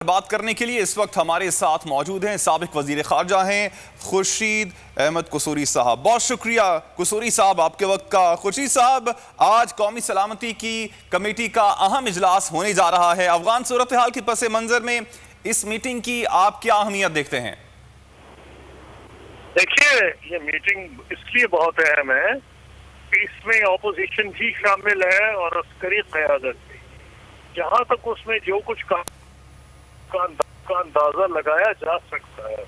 بات کرنے کے لیے اس وقت ہمارے ساتھ موجود ہیں سابق وزیر خارجہ ہیں خورشید احمد قصوری صاحب۔ بہت شکریہ قصوری صاحب آپ کے وقت کا۔ خورشید صاحب، آج قومی سلامتی کی کمیٹی کا اہم اجلاس ہونے جا رہا ہے۔ افغان صورتحال کے پس منظر میں اس میٹنگ کی آپ کیا اہمیت دیکھتے ہیں؟ دیکھیے، یہ میٹنگ اس لیے بہت اہم ہے کہ اس میں اپوزیشن بھی شامل ہے اور عسکری قیادت بھی۔ جہاں تک اس میں جو کچھ کا اندازہ لگایا جا سکتا ہے،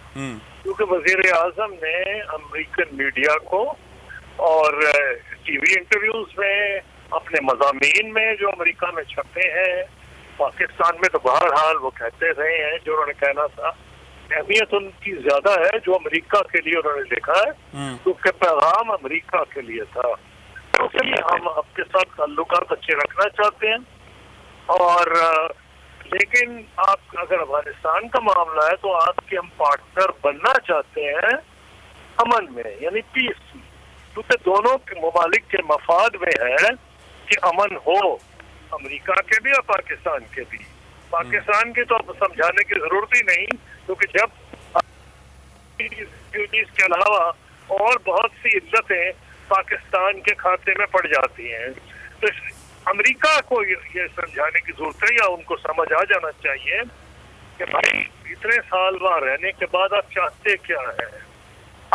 کیونکہ وزیر اعظم نے امریکن میڈیا کو اور ٹی وی انٹرویوز میں، اپنے مضامین میں جو امریکہ میں چھپے ہیں، پاکستان میں تو بہرحال وہ کہتے رہے ہیں جو انہوں نے کہنا تھا۔ اہمیت ان کی زیادہ ہے جو امریکہ کے لیے انہوں نے لکھا ہے، کیونکہ پیغام امریکہ کے لیے تھا۔ اس لیے ہم آپ کے ساتھ تعلقات اچھے رکھنا چاہتے ہیں، اور لیکن آپ اگر افغانستان کا معاملہ ہے تو آپ کے ہم پارٹنر بننا چاہتے ہیں امن میں، یعنی پیس میں، کیونکہ دونوں کے ممالک کے مفاد میں ہے کہ امن ہو، امریکہ کے بھی اور پاکستان کے بھی۔ پاکستان کی تو اب سمجھانے کی ضرورت ہی نہیں، کیونکہ جب کے علاوہ اور بہت سی علتیں پاکستان کے کھاتے میں پڑ جاتی ہیں، تو امریکہ کو یہ سمجھانے کی ضرورت ہے، یا ان کو سمجھ آ جانا چاہیے کہ بھائی اتنے سال وہاں رہنے کے بعد آپ چاہتے کیا ہے۔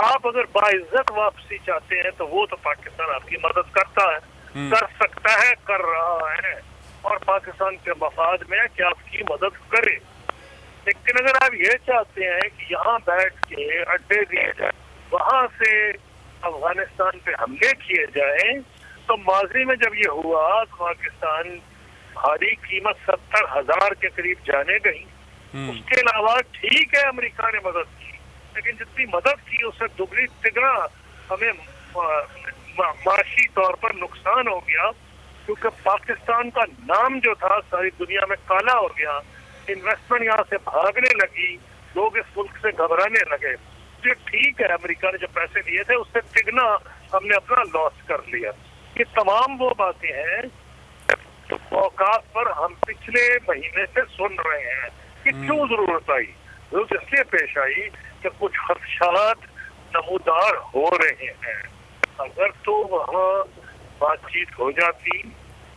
آپ اگر باعزت واپسی چاہتے ہیں تو وہ تو پاکستان آپ کی مدد کرتا ہے، کر سکتا ہے، کر رہا ہے، اور پاکستان کے مفاد میں ہے کہ آپ کی مدد کرے۔ لیکن اگر آپ یہ چاہتے ہیں کہ یہاں بیٹھ کے اڈے دیے جائیں، وہاں سے افغانستان پہ حملے کیے جائیں، تو ماضی میں جب یہ ہوا تو پاکستان بھاری قیمت 70,000 کے قریب جانے گئی۔ اس کے علاوہ ٹھیک ہے امریکہ نے مدد کی، لیکن جتنی مدد کی اس سے دگنی تگنا ہمیں معاشی طور پر نقصان ہو گیا، کیونکہ پاکستان کا نام جو تھا ساری دنیا میں کالا ہو گیا، انویسٹمنٹ یہاں سے بھاگنے لگی، لوگ اس ملک سے گھبرانے لگے۔ یہ ٹھیک ہے امریکہ نے جو پیسے دیے تھے اس سے تگنا ہم نے اپنا لاس کر لیا۔ یہ تمام وہ باتیں ہیں اوقات پر ہم پچھلے مہینے سے سن رہے ہیں کہ کیوں ضرورت آئی۔ ضرورت اس لیے پیش آئی کہ کچھ خدشات نمودار ہو رہے ہیں۔ اگر تو وہاں بات چیت ہو جاتی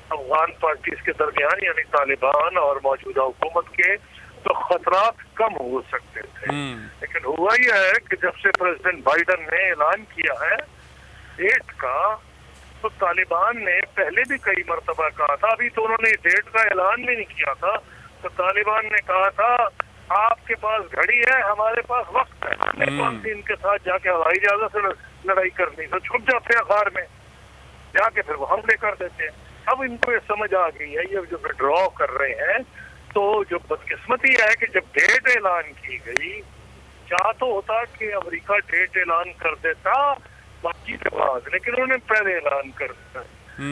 افغان پارٹیز کے درمیان، یعنی طالبان اور موجودہ حکومت کے، تو خطرات کم ہو سکتے تھے۔ لیکن ہوا یہ ہے کہ جب سے پریزیڈنٹ بائیڈن نے اعلان کیا ہے ڈیٹ کا، تو طالبان نے پہلے بھی کئی مرتبہ کہا تھا، ابھی تو انہوں نے ڈیٹ کا اعلان بھی نہیں کیا تھا، تو طالبان نے کہا تھا آپ کے پاس گھڑی ہے، ہمارے پاس وقت ہے، ان کے ساتھ جا کے ہوائی جہاز سے لڑائی کرنی، تو چھپ جاتے ہیں غار میں جا کے، پھر وہ حملے کر دیتے ہیں۔ اب ان کو یہ سمجھ آ گئی ہے، یہ جو ڈرا کر رہے ہیں، تو جو بدقسمتی ہے کہ جب ڈیٹ اعلان کی گئی، چاہ تو ہوتا کہ امریکہ ڈیٹ اعلان کر دیتا باقی کے بعد، لیکن انہوں نے پہلے اعلان کر دیا،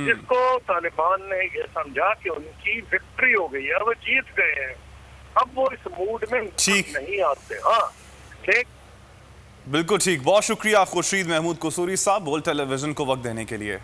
جس کو طالبان نے یہ سمجھا کہ ان کی وکٹری ہو گئی ہے، وہ جیت گئے ہیں۔ اب وہ اس موڈ میں نہیں آتے۔ ہاں ٹھیک، بالکل ٹھیک۔ بہت شکریہ خورشید محمود قصوری صاحب، بول ٹیلی ویژن کو وقت دینے کے لیے۔